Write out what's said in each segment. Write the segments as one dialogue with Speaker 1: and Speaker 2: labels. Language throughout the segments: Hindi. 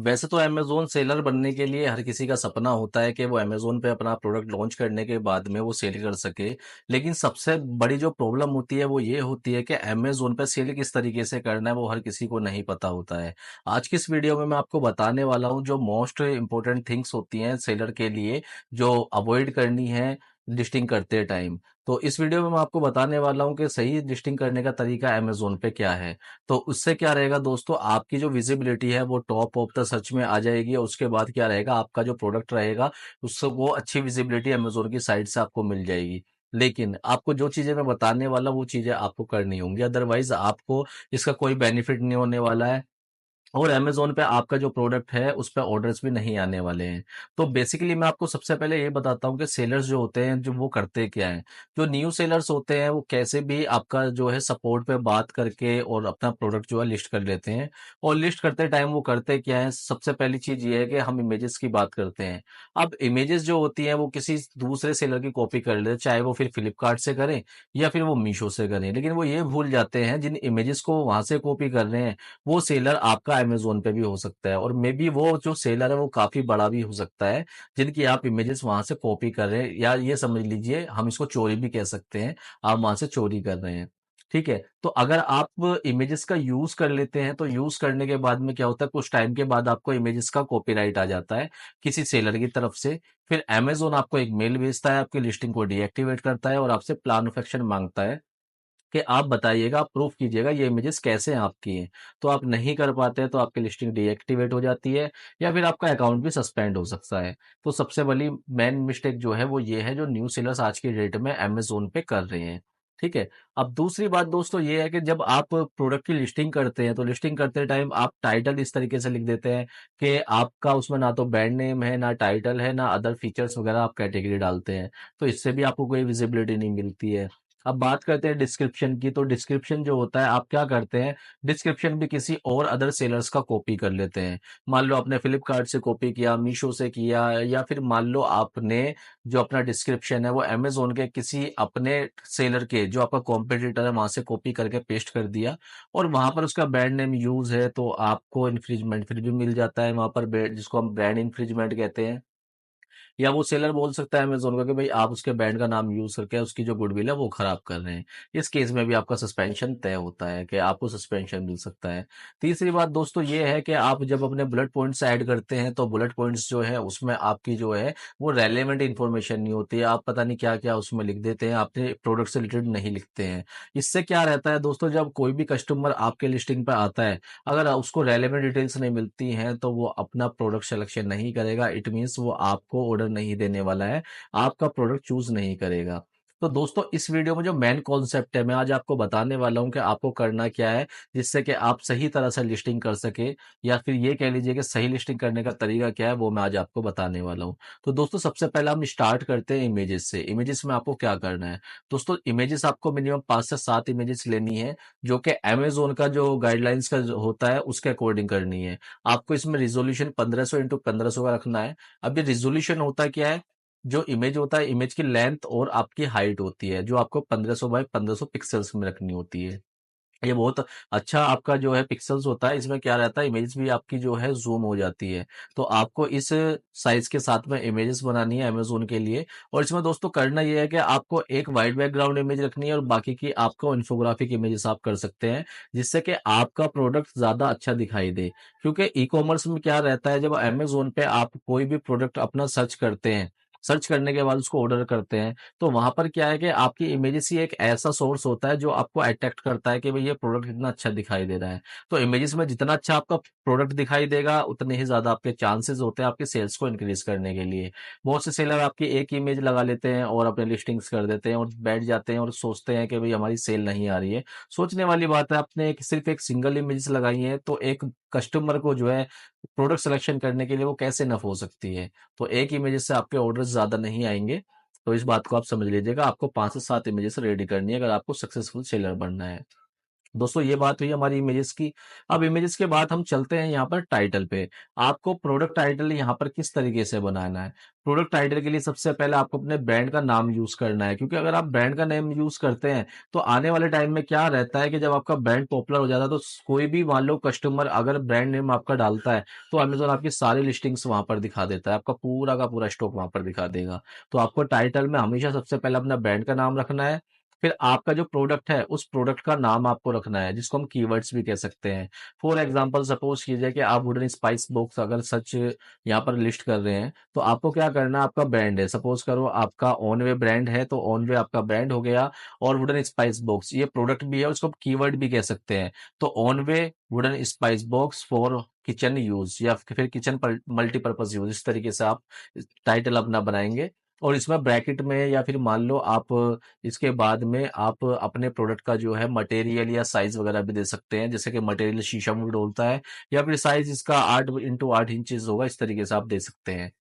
Speaker 1: वैसे तो अमेज़न सेलर बनने के लिए हर किसी का सपना होता है कि वो अमेज़न पे अपना प्रोडक्ट लॉन्च करने के बाद में वो सेल कर सके। लेकिन सबसे बड़ी जो प्रॉब्लम होती है वो ये होती है कि अमेज़न पे सेल किस तरीके से करना है वो हर किसी को नहीं पता होता है। आज की इस वीडियो में मैं आपको बताने वाला हूँ जो मोस्ट इम्पोर्टेंट थिंग्स होती हैं सेलर के लिए जो अवॉइड करनी है लिस्टिंग करते टाइम। तो इस वीडियो में मैं आपको बताने वाला हूँ कि सही लिस्टिंग करने का तरीका अमेज़न पे क्या है। तो उससे क्या रहेगा दोस्तों, आपकी जो विजिबिलिटी है वो टॉप ऑफ द सर्च में आ जाएगी और उसके बाद क्या रहेगा, आपका जो प्रोडक्ट रहेगा उससे वो अच्छी विजिबिलिटी अमेजोन की साइट से आपको मिल जाएगी। लेकिन आपको जो चीजें मैं बताने वाला हूँ वो चीजें आपको करनी होंगी, अदरवाइज आपको इसका कोई बेनिफिट नहीं होने वाला है और अमेज़न पे आपका जो प्रोडक्ट है, उस पे ऑर्डर्स भी नहीं आने वाले हैं। तो बेसिकली मैं आपको सबसे पहले ये बताता हूँ कि सेलर्स जो होते हैं, जो वो करते क्या हैं। जो न्यू सेलर्स होते हैं, वो कैसे भी आपका जो है सपोर्ट पे बात करके और अपना प्रोडक्ट जो है लिस्ट कर लेते हैं और लिस्ट करते टाइम वो करते क्या है, सबसे पहली चीज़ ये है कि हम इमेजेस की बात करते हैं। अब इमेजेस जो होती हैं, वो किसी दूसरे सेलर की कॉपी कर लेते हैं, चाहे वो फिर फ्लिपकार्ट से करें या फिर वो मीशो से करें। लेकिन वो ये भूल जाते हैं, जिन इमेजेस को वहाँ से कॉपी कर रहे हैं, वो सेलर आपका अमेज़न पे भी हो सकता है और मे बी वो जो सेलर है वो काफ़ी बड़ा भी हो सकता है, जिनकी आप इमेजेस वहाँ से कॉपी कर रहे हैं, या ये समझ लीजिए हम इसको चोरी भी कह सकते हैं, आप वहाँ से चोरी कर रहे हैं। ठीक है? तो अगर आप इमेजेस का यूज़ कर लेते हैं, तो यूज़ करने के बाद में क्या होता है, कुछ टाइम के बाद आपको इमेजेस का कॉपीराइट आ जाता है किसी सेलर की तरफ से। फिर अमेज़न आपको एक मेल भेजता है, आपकी लिस्टिंग को डीएक्टिवेट करता है और आपसे प्लान ऑफ एक्शन माँगता है कि आप बताइएगा, आप प्रूफ कीजिएगा ये इमेजेस कैसे हैं आपकी हैं। तो आप नहीं कर पाते हैं तो आपकी लिस्टिंग डीएक्टिवेट हो जाती है या फिर आपका अकाउंट भी सस्पेंड हो सकता है। तो सबसे बड़ी मेन मिस्टेक जो है वो ये है, जो न्यू सेलर्स आज की डेट में अमेज़न पे कर रहे हैं। ठीक है? अब दूसरी बात दोस्तों ये है कि जब आप प्रोडक्ट की लिस्टिंग करते हैं, तो लिस्टिंग करते टाइम आप टाइटल इस तरीके से लिख देते हैं कि आपका उसमें ना तो ब्रांड नेम है, ना टाइटल है, ना अदर फीचर्स वगैरह आप कैटेगरी डालते हैं। तो इससे भी आपको कोई विजिबिलिटी नहीं मिलती है। अब बात करते हैं डिस्क्रिप्शन की, तो डिस्क्रिप्शन जो होता है, आप क्या करते हैं, डिस्क्रिप्शन भी किसी और अदर सेलर्स का कॉपी कर लेते हैं। मान लो आपने फ्लिपकार्ट से कॉपी किया, मीशो से किया, या फिर मान लो आपने जो अपना डिस्क्रिप्शन है वो अमेजोन के किसी अपने सेलर के जो आपका कॉम्पिटिटर है वहां से कॉपी करके पेस्ट कर दिया और वहां पर उसका ब्रांड नेम यूज है, तो आपको इन्फ्रिजमेंट फिर भी मिल जाता है वहां पर, जिसको हम ब्रांड इन्फ्रिजमेंट कहते हैं। या वो सेलर बोल सकता है अमेज़न को कि भाई आप उसके ब्रांड का नाम यूज़ करके उसकी जो गुडविल है वो खराब कर रहे हैं। इस केस में भी आपका सस्पेंशन तय होता है कि आपको सस्पेंशन मिल सकता है। तीसरी बात दोस्तों ये है कि आप जब अपने बुलेट पॉइंट्स ऐड करते हैं, तो बुलेट पॉइंट्स जो है उसमें आपकी जो है वो रेलेवेंट इन्फॉर्मेशन नहीं होती है। आप पता नहीं क्या-क्या उसमें लिख देते हैं, अपने प्रोडक्ट से रिलेटेड नहीं लिखते हैं। इससे क्या रहता है दोस्तों, जब कोई भी कस्टमर आपके लिस्टिंग पे आता है, अगर उसको रेलेवेंट डिटेल्स नहीं मिलती हैं, तो वो अपना प्रोडक्ट सिलेक्शन नहीं करेगा। इट मीन्स वो आपको ऑर्डर नहीं देने वाला है, आपका प्रोडक्ट चूज़ नहीं करेगा। तो दोस्तों इस वीडियो में जो मेन कॉन्सेप्ट है, मैं आज आपको बताने वाला हूँ कि आपको करना क्या है, जिससे कि आप सही तरह से लिस्टिंग कर सकें, या फिर ये कह लीजिए कि सही लिस्टिंग करने का तरीका क्या है, वो मैं आज आपको बताने वाला हूँ। तो दोस्तों सबसे पहले हम स्टार्ट करते हैं इमेजेस से। इमेजेस में आपको क्या करना है? दोस्तों इमेजेस आपको मिनिमम 5 से 7 इमेजेस लेनी है, जो कि अमेज़न का जो गाइडलाइंस का जो होता है उसके अकॉर्डिंग करनी है। आपको इसमें रिज़ॉल्यूशन 1500 इंटू 1500 का रखना है। अब ये रिज़ॉल्यूशन होता क्या है? जो इमेज होता है, इमेज की लेंथ और आपकी हाइट होती है, जो आपको 1500 बाय 1500 पिक्सेल्स में रखनी होती है। ये बहुत अच्छा आपका जो है पिक्सेल्स होता है, इसमें क्या रहता है, इमेज भी आपकी जो है ज़ूम हो जाती है। तो आपको इस साइज़ के साथ में इमेजेस बनानी है अमेज़न के लिए, और इसमें दोस्तों करना ये है कि आपको एक व्हाइट बैकग्राउंड इमेज रखनी है और बाकी की आपको इन्फोग्राफिक इमेजेस आप कर सकते हैं, जिससे कि आपका प्रोडक्ट ज़्यादा अच्छा दिखाई दे। क्योंकि ई-कॉमर्स में क्या रहता है, जब अमेज़न पे आप कोई भी प्रोडक्ट अपना सर्च करते हैं, सर्च करने के बाद उसको ऑर्डर करते हैं, तो वहां पर क्या है कि आपकी इमेजेस ही एक ऐसा सोर्स होता है जो आपको अट्रैक्ट करता है कि भाई ये प्रोडक्ट इतना अच्छा दिखाई दे रहा है। तो इमेजेस में जितना अच्छा आपका प्रोडक्ट दिखाई देगा, उतने ही ज्यादा आपके चांसेस होते हैं आपके सेल्स को इंक्रीज करने के लिए। बहुत से सेलर आपकी एक इमेज लगा लेते हैं और अपने लिस्टिंग्स कर देते हैं और बैठ जाते हैं और सोचते हैं कि भाई हमारी सेल नहीं आ रही है। सोचने वाली बात है, आपने सिर्फ एक सिंगल इमेज लगाई है, तो एक कस्टमर को जो है प्रोडक्ट सिलेक्शन करने के लिए वो कैसे नफ हो सकती है। तो एक इमेज से आपके ऑर्डर्स ज़्यादा नहीं आएँगे। तो इस बात को आप समझ लीजिएगा, आपको 5 से 7 इमेजेस रेडी करनी है अगर आपको सक्सेसफुल सेलर बनना है। दोस्तों ये बात हुई हमारी इमेजेस की। अब इमेजेस के बाद हम चलते हैं यहाँ पर टाइटल पे। आपको प्रोडक्ट टाइटल यहाँ पर किस तरीके से बनाना है? प्रोडक्ट टाइटल के लिए सबसे पहले आपको अपने ब्रांड का नाम यूज करना है, क्योंकि अगर आप ब्रांड का नेम यूज करते हैं तो आने वाले टाइम में क्या रहता है कि जब आपका ब्रांड पॉपुलर हो जाता है तो कोई भी मान लो कस्टमर अगर ब्रांड नेम आपका डालता है तो अमेजोन आपकी सारी लिस्टिंग्स वहां पर दिखा देता है, आपका पूरा का पूरा स्टॉक वहां पर दिखा देगा। तो आपको टाइटल में हमेशा सबसे पहले अपना ब्रांड का नाम रखना है। फिर आपका जो प्रोडक्ट है उस प्रोडक्ट का नाम आपको रखना है, जिसको हम कीवर्ड्स भी कह सकते हैं। फॉर एग्जांपल सपोज कीजिए कि आप वुडन स्पाइस बॉक्स अगर सच यहाँ पर लिस्ट कर रहे हैं, तो आपको क्या करना है, आपका ब्रांड है, सपोज करो आपका ऑन वे ब्रांड है, तो ऑन वे आपका ब्रांड हो गया। और वुडन स्पाइस बॉक्स ये प्रोडक्ट भी है, उसको कीवर्ड भी कह सकते हैं। तो on way wooden spice box for kitchen use या फिर किचन मल्टीपर्पज यूज, इस तरीके से आप टाइटल अपना बनाएंगे। और इसमें ब्रैकेट में या फिर मान लो आप इसके बाद में आप अपने प्रोडक्ट का जो है मटेरियल या साइज वगैरह भी दे सकते हैं, जैसे कि मटेरियल शीशम वुड होता है, या फिर साइज इसका 8x8 इंचेस होगा, इस तरीके से आप दे सकते हैं।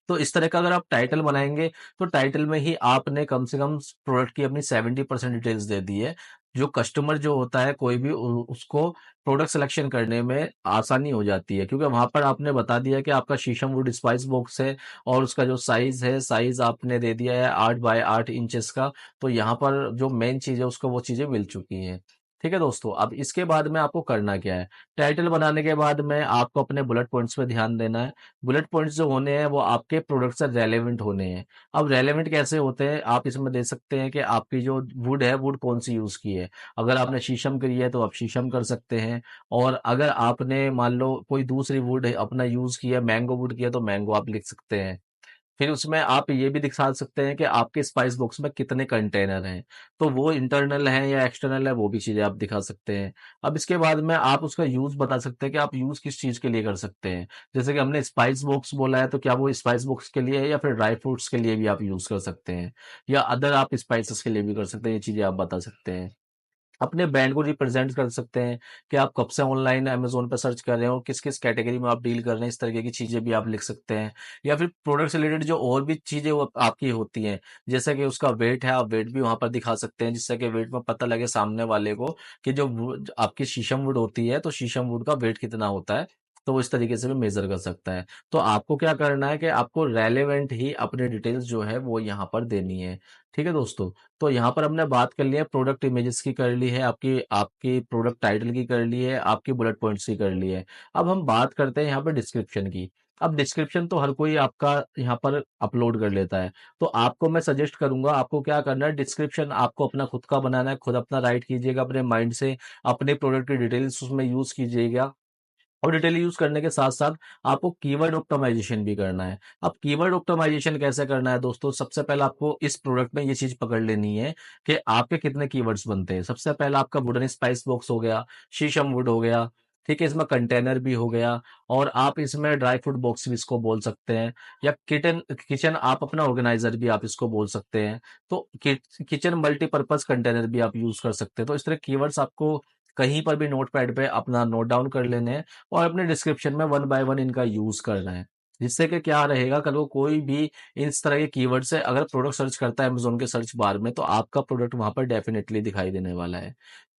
Speaker 1: तो इस तरह का अगर आप टाइटल बनाएंगे तो टाइटल में ही आपने कम से कम प्रोडक्ट की अपनी 70% डिटेल्स दे दी है। जो कस्टमर जो होता है कोई भी उसको प्रोडक्ट सिलेक्शन करने में आसानी हो जाती है, क्योंकि वहां पर आपने बता दिया कि आपका शीशम वुड स्पाइस बॉक्स है और उसका जो साइज है, साइज आपने दे दिया है 8x8 इंचेस का। तो यहाँ पर जो मेन चीज है उसको वो चीजें मिल चुकी हैं। ठीक है दोस्तों, अब इसके बाद में आपको करना क्या है? टाइटल बनाने के बाद में आपको अपने बुलेट पॉइंट्स पे ध्यान देना है। बुलेट पॉइंट्स जो होने हैं वो आपके प्रोडक्ट से रेलेवेंट होने हैं। अब रेलेवेंट कैसे होते हैं, आप इसमें दे सकते हैं कि आपकी जो वुड है वुड कौन सी यूज की है। अगर आपने शीशम करी है तो आप शीशम कर सकते हैं। और अगर आपने मान लो कोई दूसरी वुड अपना यूज किया, मैंगो वुड किया, तो मैंगो आप लिख सकते हैं। फिर उसमें आप ये भी दिखा सकते हैं कि आपके स्पाइस बॉक्स में कितने कंटेनर हैं, तो वो इंटरनल है या एक्सटर्नल है, वो भी चीजें आप दिखा सकते हैं। अब इसके बाद में आप उसका यूज बता सकते हैं कि आप यूज किस चीज के लिए कर सकते हैं। जैसे कि हमने स्पाइस बॉक्स बोला है, तो क्या वो स्पाइस बॉक्स के लिए है या फिर ड्राई फ्रूट्स के लिए भी आप यूज कर सकते हैं, या अदर आप स्पाइसेस के लिए भी कर सकते हैं, ये चीजें आप बता सकते हैं। अपने ब्रांड को रिप्रेजेंट कर सकते हैं कि आप कब से ऑनलाइन अमेज़न पे सर्च कर रहे हो, किस-किस कैटेगरी में आप डील कर रहे हैं, इस तरीके की चीज़ें भी आप लिख सकते हैं। या फिर प्रोडक्ट से रिलेटेड जो और भी चीज़ें वो आपकी होती हैं, जैसे कि उसका वेट है, आप वेट भी वहाँ पर दिखा सकते हैं, जिससे कि वेट में पता लगे सामने वाले को कि जो वुड आपकी शीशम वुड होती है, तो शीशम वुड का वेट कितना होता है, तो वो इस तरीके से भी मेज़र कर सकता है। तो आपको क्या करना है कि आपको रेलेवेंट ही अपनी डिटेल्स जो है वो यहाँ पर देनी है। ठीक है दोस्तों? तो यहाँ पर हमने बात कर ली है प्रोडक्ट इमेजेस की, कर ली है आपकी आपकी प्रोडक्ट टाइटल की, कर ली है आपकी बुलेट पॉइंट्स की, कर ली है। अब हम बात करते हैं यहाँ पर डिस्क्रिप्शन की। अब डिस्क्रिप्शन तो हर कोई आपका यहाँ पर अपलोड कर लेता है। तो आपको मैं सजेस्ट करूंगा, आपको क्या करना है, डिस्क्रिप्शन आपको अपना खुद का बनाना है, खुद अपना राइट कीजिएगा अपने माइंड से, अपने प्रोडक्ट की डिटेल्स उसमें यूज कीजिएगा। और डिटेल यूज करने के साथ साथ आपको कीवर्ड ऑप्टिमाइजेशन भी करना है। अब कीवर्ड ऑप्टिमाइजेशन कैसे करना है दोस्तों, सबसे पहले आपको इस प्रोडक्ट में ये चीज पकड़ लेनी है कि आपके कितने कीवर्ड्स बनते हैं। सबसे पहला आपका वुडन स्पाइस बॉक्स हो गया, शीशम वुड हो गया, ठीक है, इसमें कंटेनर भी हो गया, और आप इसमें ड्राई फ्रूट बॉक्स भी इसको बोल सकते हैं, या किचन किचन आप अपना ऑर्गेनाइजर भी आप इसको बोल सकते हैं। तो किचन मल्टीपर्पज कंटेनर भी आप यूज कर सकते हैं। तो इस तरह कीवर्ड्स आपको कहीं पर भी नोट पैड पे अपना नोट डाउन कर लेने हैं, और अपने डिस्क्रिप्शन में वन बाय वन इनका यूज करना है। जिससे कि क्या रहेगा, कल को कोई भी इस तरह के कीवर्ड से अगर प्रोडक्ट सर्च करता है अमेजोन के सर्च बार में, तो आपका प्रोडक्ट वहां पर डेफिनेटली दिखाई देने वाला है।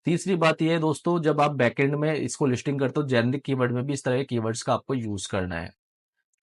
Speaker 1: तीसरी बात यह है दोस्तों, जब आप बैकएंड में इसको लिस्टिंग करते हो, जेनरिक कीवर्ड में भी इस तरह के कीवर्ड्स का आपको यूज करना है।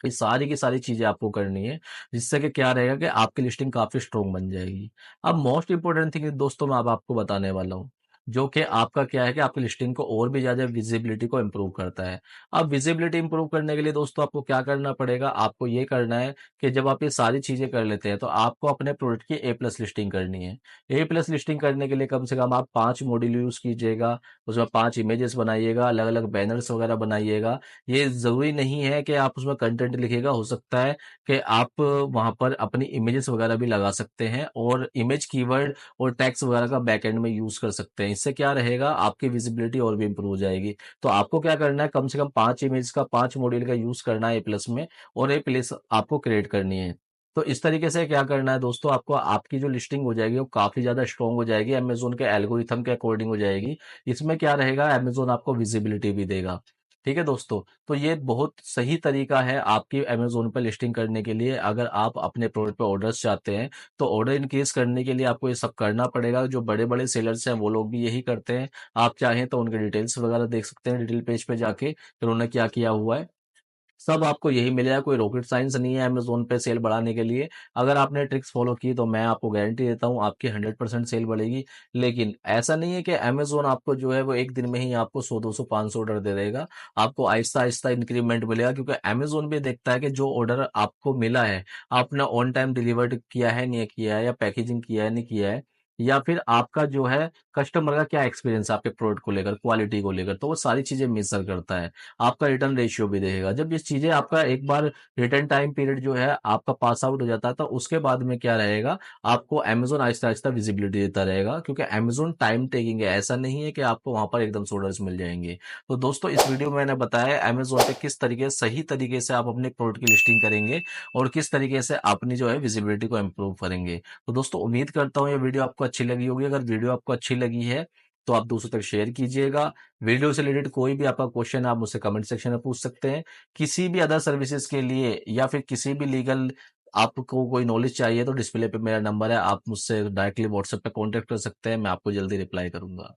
Speaker 1: ये सारी की सारी चीजें आपको करनी है, जिससे कि क्या रहेगा कि आपकी लिस्टिंग काफी स्ट्रोंग बन जाएगी। अब मोस्ट इंपोर्टेंट थिंग दोस्तों मैं अब आपको बताने वाला हूँ, जो कि आपका क्या है कि आपकी लिस्टिंग को और भी ज्यादा विजिबिलिटी को इंप्रूव करता है। अब विजिबिलिटी इंप्रूव करने के लिए दोस्तों आपको क्या करना पड़ेगा, आपको ये करना है कि जब आप ये सारी चीजें कर लेते हैं तो आपको अपने प्रोडक्ट की A+ लिस्टिंग करनी है। A+ लिस्टिंग करने के लिए कम से कम आप 5 मॉड्यूल यूज कीजिएगा, उसमें 5 इमेजेस बनाइएगा, अलग अलग बैनर्स वगैरह बनाइएगा। ये ज़रूरी नहीं है कि आप उसमें कंटेंट लिखिएगा, हो सकता है कि आप वहाँ पर अपनी इमेजेस वगैरह भी लगा सकते हैं, और इमेज कीवर्ड और टैग्स वगैरह का बैकएंड में यूज़ कर सकते हैं। इससे क्या रहेगा, आपकी विजिबिलिटी और भी इंप्रूव हो जाएगी। तो आपको क्या करना है, कम से कम 5 इमेज का 5 मॉड्यूल का यूज़ करना है A+ में, और A+ आपको क्रिएट करनी है। तो इस तरीके से क्या करना है दोस्तों, आपको आपकी जो लिस्टिंग हो जाएगी वो काफ़ी ज़्यादा स्ट्रॉन्ग हो जाएगी, अमेज़न के एल्गोरिथम के अकॉर्डिंग हो जाएगी। इसमें क्या रहेगा, अमेज़न आपको विजिबिलिटी भी देगा। ठीक है दोस्तों, तो ये बहुत सही तरीका है आपकी अमेज़न पे लिस्टिंग करने के लिए। अगर आप अपने प्रोडक्ट पे ऑर्डर्स चाहते हैं, तो ऑर्डर इनक्रीज़ करने के लिए आपको ये सब करना पड़ेगा। जो बड़े-बड़े सेलर्स हैं, वो लोग भी यही करते हैं। आप चाहें तो उनके डिटेल्स वगैरह देख सकते हैं डिटेल पेज पे जाके, कि उन्होंने क्या किया हुआ है। सब आपको यही मिलेगा, कोई रॉकेट साइंस नहीं है अमेज़न पे सेल बढ़ाने के लिए। अगर आपने ट्रिक्स फ़ॉलो की तो मैं आपको गारंटी देता हूँ आपकी 100% सेल बढ़ेगी। लेकिन ऐसा नहीं है कि अमेज़न आपको जो है वो एक दिन में ही आपको 100, 200, 500 ऑर्डर दे देगा। आपको आहिस्ता-आहिस्ता इंक्रीमेंट मिलेगा, क्योंकि अमेज़न भी देखता है कि जो ऑर्डर आपको मिला है, आपने ऑन टाइम डिलीवर्ड किया है, नहीं किया है, या पैकेजिंग किया है, नहीं किया है, या फिर आपका जो है कस्टमर का क्या एक्सपीरियंस है आपके प्रोडक्ट को लेकर, क्वालिटी को लेकर, तो वो सारी चीज़ें मेज़र करता है। आपका रिटर्न रेशियो भी देखेगा। जब ये चीज़ें आपका एक बार रिटर्न टाइम पीरियड जो है आपका पास आउट हो जाता है, तो उसके बाद में क्या रहेगा, आपको अमेज़न आहिस्ता-आहिस्ता विज़िबिलिटी देता रहेगा, क्योंकि अमेज़न टाइम टेकिंग है। ऐसा नहीं है कि आपको वहाँ पर एकदम से ऑर्डर्स मिल जाएँगे। तो दोस्तों, इस वीडियो में मैंने बताया है अमेज़न पे किस तरीके सही तरीके से आप अपने प्रोडक्ट की लिस्टिंग करेंगे और किस तरीके से अपनी जो है विज़िबिलिटी को इम्प्रूव करेंगे। तो दोस्तों, उम्मीद करता हूँ ये वीडियो आपको अच्छी लगी होगी। अगर वीडियो आपको अच्छी लगी है, तो आप दूसरों तक शेयर कीजिएगा। वीडियो से रिलेटेड कोई भी आपका क्वेश्चन है, आप मुझसे कमेंट सेक्शन में पूछ सकते हैं। किसी भी अदर सर्विसेज के लिए या फिर किसी भी लीगल आपको कोई नॉलेज चाहिए, तो डिस्प्ले पे मेरा नंबर है, आप मुझसे डायरेक्टली व्हाट्सएप पे कॉन्टैक्ट कर सकते हैं। मैं आपको जल्दी रिप्लाई करूंगा।